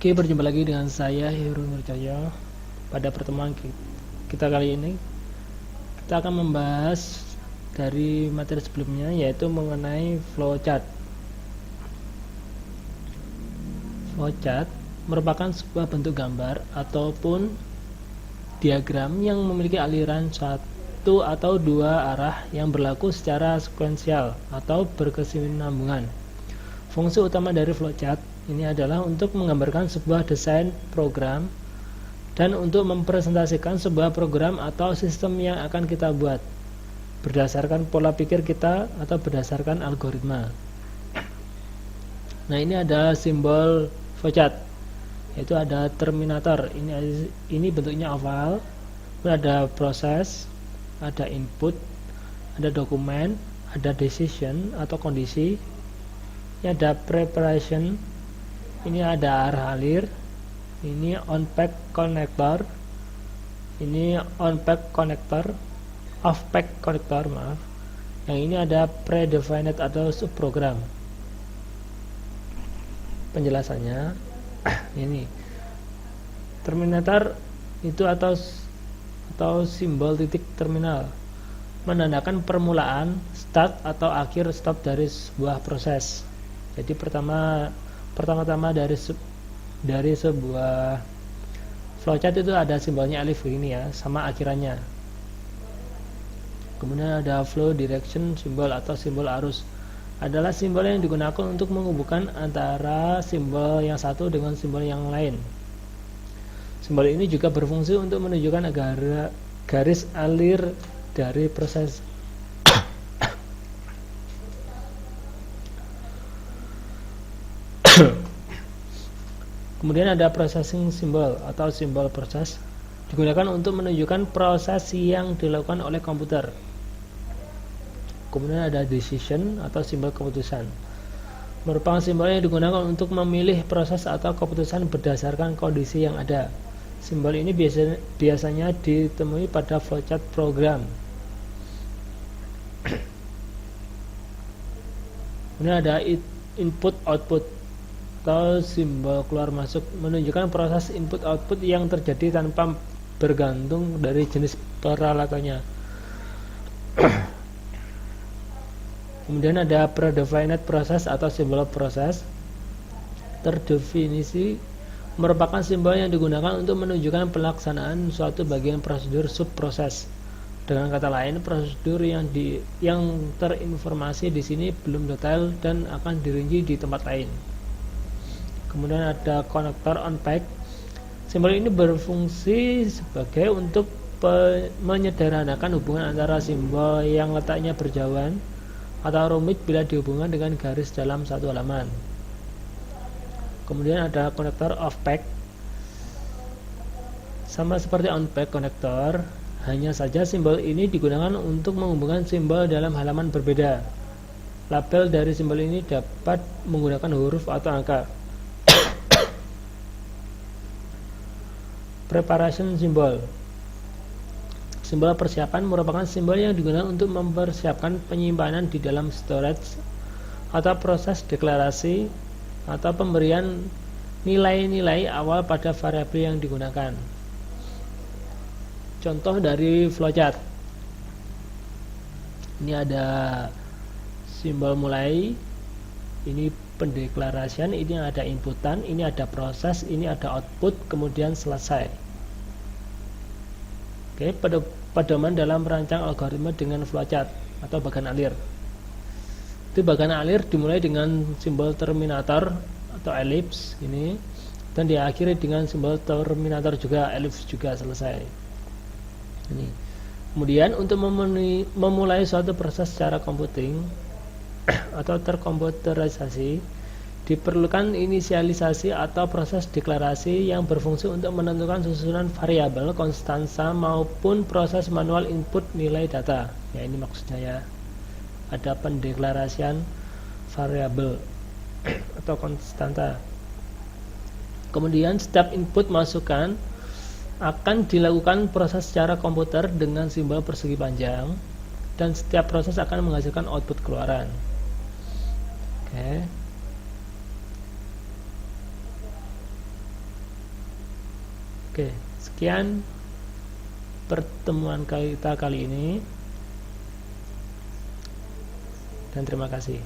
Oke, berjumpa lagi dengan saya Heru Nurjaya. Pada pertemuan kita kali ini kita akan membahas dari materi sebelumnya, yaitu mengenai flowchart. Flowchart merupakan sebuah bentuk gambar ataupun diagram yang memiliki aliran satu atau dua arah yang berlaku secara sekuensial atau berkesinambungan. Fungsi utama dari flowchart ini adalah untuk menggambarkan sebuah desain program dan untuk mempresentasikan sebuah program atau sistem yang akan kita buat berdasarkan pola pikir kita atau berdasarkan algoritma. Nah, ini ada simbol flowchart, yaitu ada terminator. Ini bentuknya oval. Ada proses, ada input, ada dokumen, ada decision atau kondisi. Ini ada preparation. Ini ada arah alir. Ini on-pack connector. Ini on-pack connector, off-pack connector, maaf. Yang ini ada predefined atau subprogram. Penjelasannya ini. Terminator itu atau simbol titik terminal menandakan permulaan, start atau akhir stop dari sebuah proses. Jadi pertama-tama dari sebuah flowchart itu ada simbolnya alif ini ya, sama akhirannya. Kemudian ada flow direction simbol atau simbol arus, adalah simbol yang digunakan untuk menghubungkan antara simbol yang satu dengan simbol yang lain. Simbol ini juga berfungsi untuk menunjukkan garis alir dari proses. Kemudian ada processing symbol atau simbol proses, digunakan untuk menunjukkan proses yang dilakukan oleh komputer. Kemudian ada decision atau simbol keputusan, merupakan simbol yang digunakan untuk memilih proses atau keputusan berdasarkan kondisi yang ada. Simbol ini biasanya ditemui pada flowchart program. Kemudian ada input output atau simbol keluar masuk, menunjukkan proses input output yang terjadi tanpa bergantung dari jenis peralatannya. Kemudian ada predefined proses atau simbol proses. Terdefinisi merupakan simbol yang digunakan untuk menunjukkan pelaksanaan suatu bagian prosedur subproses. Dengan kata lain, prosedur yang terinformasi di sini belum detail dan akan dirinci di tempat lain. Kemudian ada konektor on-pack. Simbol ini berfungsi sebagai untuk menyederhanakan hubungan antara simbol yang letaknya berjauhan atau rumit bila dihubungkan dengan garis dalam satu halaman. Kemudian ada konektor off-pack. Sama seperti on-pack konektor, hanya saja simbol ini digunakan untuk menghubungkan simbol dalam halaman berbeda. Label dari simbol ini dapat menggunakan huruf atau angka. Preparation symbol. Simbol persiapan merupakan simbol yang digunakan untuk mempersiapkan penyimpanan di dalam storage atau proses deklarasi atau pemberian nilai-nilai awal pada variabel yang digunakan. Contoh dari flowchart. Ini ada simbol mulai, ini pendeklarasian, ini ada inputan, ini ada proses, ini ada output, kemudian selesai. Oke, pedoman dalam merancang algoritma dengan flowchart atau bagan alir. Itu bagan alir dimulai dengan simbol terminator atau elips ini, dan diakhiri dengan simbol terminator juga, elips juga, selesai. Ini. Kemudian untuk memulai suatu proses secara computing atau terkomputerisasi, diperlukan inisialisasi atau proses deklarasi yang berfungsi untuk menentukan susunan variabel, konstansa maupun proses manual input nilai data. Ya, ini maksudnya ya. Ada pendeklarasian variabel atau konstanta. Kemudian setiap input masukan akan dilakukan proses secara komputer dengan simbol persegi panjang, dan setiap proses akan menghasilkan output keluaran. Oke. Oke, sekian pertemuan kita kali ini dan terima kasih.